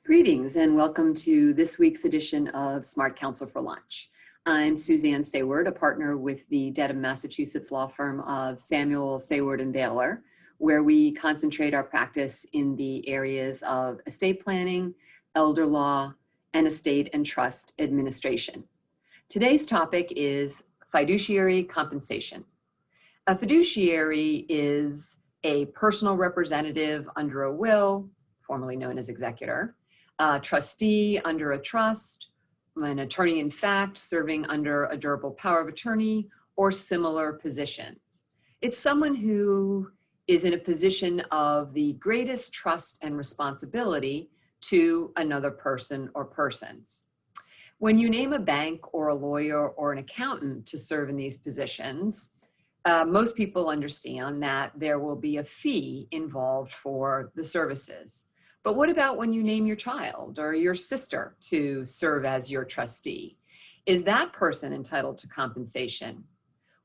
Greetings and welcome to this week's edition of Smart Counsel for Lunch. I'm Suzanne Sayward, a partner with the Dedham, Massachusetts law firm of Samuel, Sayward & Baylor, where we concentrate our practice in the areas of estate planning, elder law, and estate and trust administration. Today's topic is fiduciary compensation. A fiduciary is a personal representative under a will, formerly known as executor, a trustee under a trust, an attorney in fact serving under a durable power of attorney, or similar positions. It's someone who is in a position of the greatest trust and responsibility to another person or persons. When you name a bank or a lawyer or an accountant to serve in these positions, most people understand that there will be a fee involved for the services. But what about when you name your child or your sister to serve as your trustee? Is that person entitled to compensation?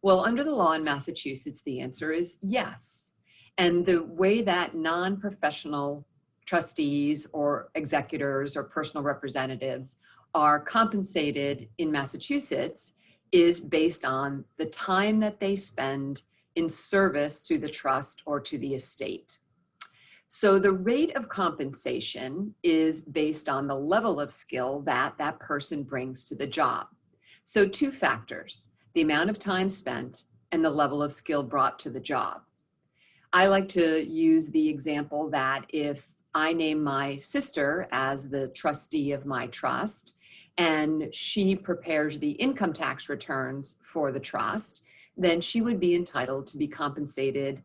Well, under the law in Massachusetts, the answer is yes. And the way that non-professional trustees or executors or personal representatives are compensated in Massachusetts is based on the time that they spend in service to the trust or to the estate. So the rate of compensation is based on the level of skill that that person brings to the job. So two factors, the amount of time spent and the level of skill brought to the job. I like to use the example that if I name my sister as the trustee of my trust and she prepares the income tax returns for the trust, then she would be entitled to be compensated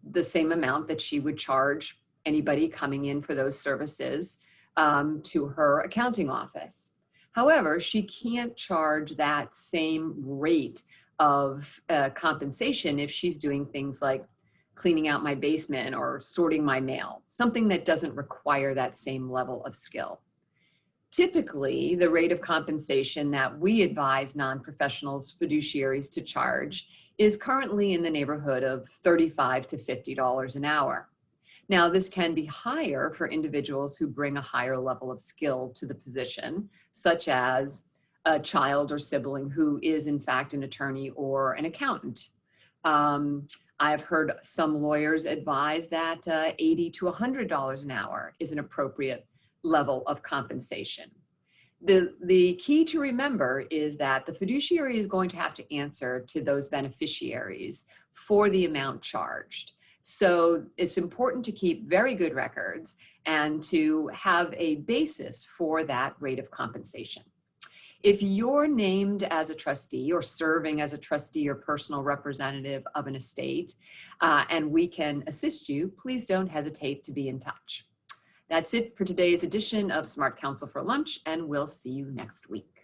the same amount that she would charge anybody coming in for those services to her accounting office. However, she can't charge that same rate of compensation if she's doing things like cleaning out my basement or sorting my mail, something that doesn't require that same level of skill. Typically, the rate of compensation that we advise non-professionals fiduciaries to charge is currently in the neighborhood of $35 to $50 an hour. Now, this can be higher for individuals who bring a higher level of skill to the position, such as a child or sibling who is in fact an attorney or an accountant. I've heard some lawyers advise that $80 to $100 an hour is an appropriate level of compensation. The key to remember is that the fiduciary is going to have to answer to those beneficiaries for the amount charged. So it's important to keep very good records and to have a basis for that rate of compensation. If you're named as a trustee or serving as a trustee or personal representative of an estate and we can assist you, please don't hesitate to be in touch. That's it for today's edition of Smart Counsel for Lunch, and we'll see you next week.